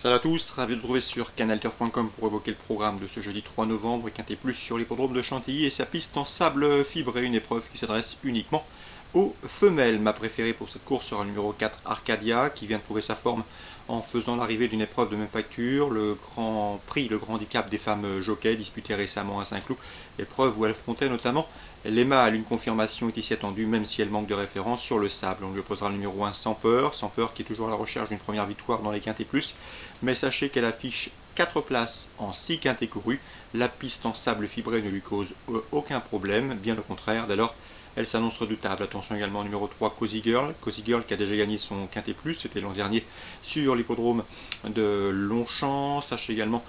Salut à tous, ravi de vous retrouver sur canalturf.com pour évoquer le programme de ce jeudi 3 novembre, Quintet Plus sur l'hippodrome de Chantilly et sa piste en sable fibré, une épreuve qui s'adresse uniquement aux femelles. Ma préférée pour cette course sera le numéro 4 Arcadia, qui vient de prouver sa forme en faisant l'arrivée d'une épreuve de même facture, le Grand Prix, le Grand Handicap des femmes jockeys, disputé récemment à Saint-Cloud, épreuve où elle affrontait notamment les mâles. Une confirmation est ici attendue, même si elle manque de référence sur le sable. On lui opposera le numéro 1 Sans Peur qui est toujours à la recherche d'une première victoire dans les Quintés Plus, mais sachez qu'elle affiche 4 places en 6 quintés courus. La piste en sable fibré ne lui cause aucun problème, bien au contraire. Dès lors, elle s'annonce redoutable. Attention également au numéro 3, Cozy Girl. Cozy Girl qui a déjà gagné son Quintet Plus, c'était l'an dernier sur l'hippodrome de Longchamp. Sachez également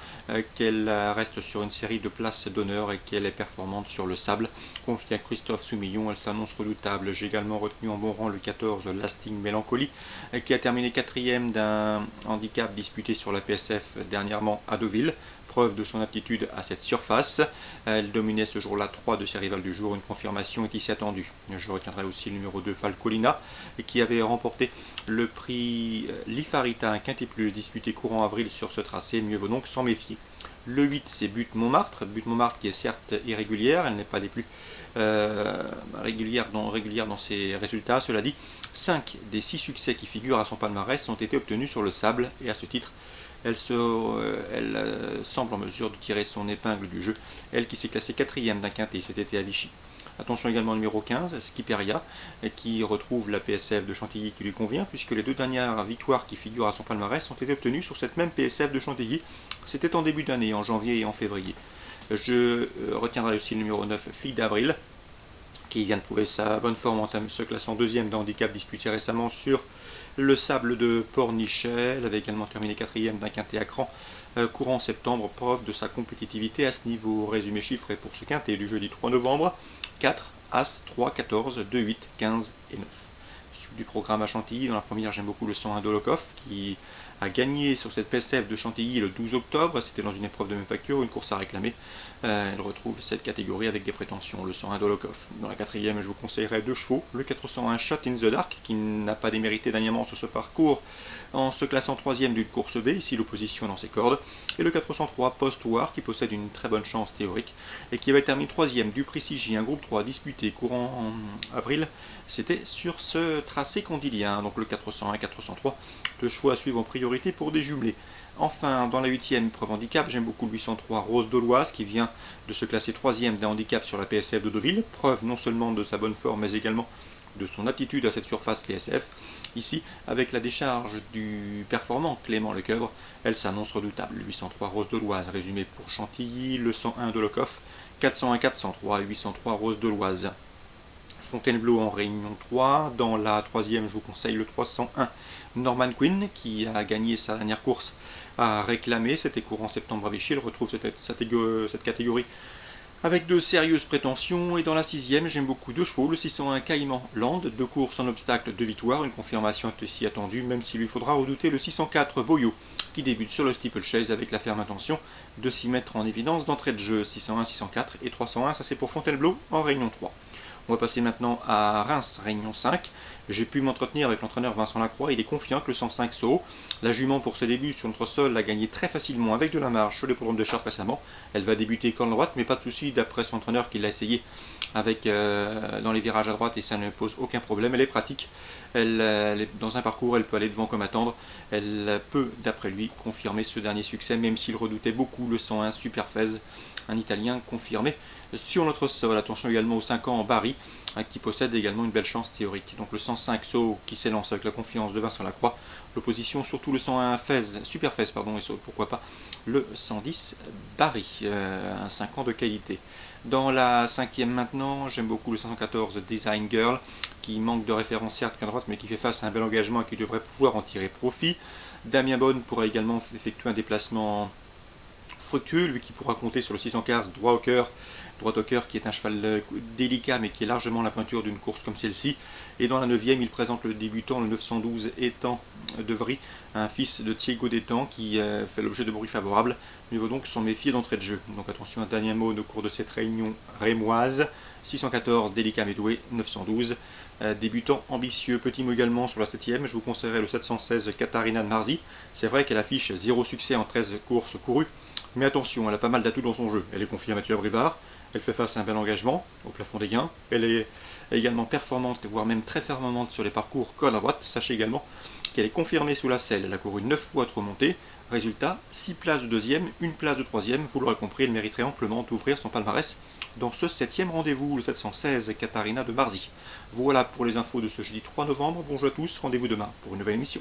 qu'elle reste sur une série de places d'honneur et qu'elle est performante sur le sable. Confiée à Christophe Soumillon, elle s'annonce redoutable. J'ai également retenu en bon rang le 14, Lasting Melancholy, qui a terminé 4e d'un handicap disputé sur la PSF dernièrement à Deauville. Preuve de son aptitude à cette surface. Elle dominait ce jour-là 3 de ses rivales du jour. Une confirmation est ici attendue. Je retiendrai aussi le numéro 2 Falcolina, qui avait remporté le prix Lifarita, un Quintet Plus disputé courant avril sur ce tracé. Mieux vaut donc s'en méfier. Le 8, c'est Butte Montmartre. Butte Montmartre qui est certes irrégulière, elle n'est pas des plus régulières dans ses résultats. Cela dit, 5 des 6 succès qui figurent à son palmarès ont été obtenus sur le sable, et à ce titre, elle semble en mesure de tirer son épingle du jeu, elle qui s'est classée 4e d'un quintet cet été à Vichy. Attention également au numéro 15, Skipperia, qui retrouve la PSF de Chantilly qui lui convient, puisque les 2 dernières victoires qui figurent à son palmarès ont été obtenues sur cette même PSF de Chantilly. C'était en début d'année, en janvier et en février. Je retiendrai aussi le numéro 9, Fille d'Avril, qui vient de prouver sa bonne forme en se classant 2e d'un handicap disputé récemment sur le sable de Pornichet. Elle avait également terminé 4e d'un quintet à cran courant septembre, preuve de sa compétitivité à ce niveau. Résumé chiffré pour ce quintet du jeudi 3 novembre, 4, As, 3, 14, 2, 8, 15 et 9. Suite du programme à Chantilly, dans la première j'aime beaucoup le 101 Dolokov qui a gagné sur cette PSF de Chantilly le 12 octobre, c'était dans une épreuve de même facture, une course à réclamer. Elle retrouve cette catégorie avec des prétentions, le 101 Dolokov. Dans la quatrième, je vous conseillerais 2 chevaux, le 401 Shot in the Dark, qui n'a pas démérité dernièrement sur ce parcours en se classant 3e d'une course B, ici l'opposition dans ses cordes, et le 403 Post-War, qui possède une très bonne chance théorique, et qui avait terminé 3e du Prix J, un groupe 3 disputé courant en avril, c'était sur ce tracé condylien, donc le 401 et 403, 2 chevaux à suivre en priorité pour des jumelés. Enfin, dans la 8e épreuve handicap, j'aime beaucoup le 803 Rose Doloise qui vient de se classer 3e d'un handicap sur la PSF de Deauville, preuve non seulement de sa bonne forme mais également de son aptitude à cette surface PSF. Ici, avec la décharge du performant Clément Lecoeuvre, elle s'annonce redoutable. Le 803 Rose Doloise, résumé pour Chantilly, le 101 de Locoff, 401 403 et 803 Rose Doloise. Fontainebleau en réunion 3. Dans la 3e, je vous conseille le 301 Norman Quinn qui a gagné sa dernière course à réclamer. C'était courant septembre à Vichy. Il retrouve cette catégorie avec de sérieuses prétentions. Et dans la 6e, j'aime beaucoup 2 chevaux. Le 601 Caïman Land, 2 courses en obstacle, 2 victoires. Une confirmation est aussi attendue, même s'il lui faudra redouter le 604 Boyo qui débute sur le steeplechase avec la ferme intention de s'y mettre en évidence d'entrée de jeu. 601, 604 et 301, ça c'est pour Fontainebleau en réunion 3. On va passer maintenant à Reims, réunion 5. J'ai pu m'entretenir avec l'entraîneur Vincent Lacroix, il est confiant que le 105 SO. La jument pour ses débuts sur notre sol l'a gagné très facilement avec de la marge sur les programmes de Chartres récemment. Elle va débuter corne droite, mais pas de souci d'après son entraîneur qui l'a essayé avec, dans les virages à droite et ça ne pose aucun problème. Elle est pratique, elle est dans un parcours, elle peut aller devant comme attendre. Elle peut, d'après lui, confirmer ce dernier succès, même s'il redoutait beaucoup le 101 Superfez, un Italien confirmé sur notre sol. Attention également aux 5 ans en Barry, qui possède également une belle chance théorique. Donc le 105 So qui s'élance avec la confiance de Vincent Lacroix. L'opposition surtout le 101 Superfez, et pourquoi pas le 110 Barry, un 5 ans de qualité. Dans la 5e maintenant, j'aime beaucoup le 514 Design Girl, qui manque de référentiel à droite, mais qui fait face à un bel engagement et qui devrait pouvoir en tirer profit. Damien Bonne pourrait également effectuer un déplacement fructueux, lui qui pourra compter sur le 615 droit au cœur qui est un cheval délicat mais qui est largement la pointure d'une course comme celle-ci. Et dans la 9e, il présente le débutant, le 912 Étang de Vry, un fils de Thiego d'Étang qui fait l'objet de bruits favorables. Il vaut donc s'en méfier d'entrée de jeu. Donc attention à Damien Bonne au cours de cette réunion rémoise. 614 délicat mais doué, 912 Débutant ambitieux, petit mot également sur la 7ème, je vous conseillerais le 716 Katarina de Marzi. C'est vrai qu'elle affiche 0 succès en 13 courses courues, mais attention, elle a pas mal d'atouts dans son jeu. Elle est confiée à Mathieu Abrivard, elle fait face à un bel engagement au plafond des gains, elle est également performante, voire même très performante sur les parcours col à droite. Sachez également qu'elle est confirmée sous la selle, elle a couru 9 fois trop montée. Résultat, 6 places de deuxième, 1 place de troisième. Vous l'aurez compris, elle mériterait amplement d'ouvrir son palmarès dans ce 7ème rendez-vous, le 716 Katarina de Marzi. Voilà pour les infos de ce jeudi 3 novembre. Bonjour à tous, rendez-vous demain pour une nouvelle émission.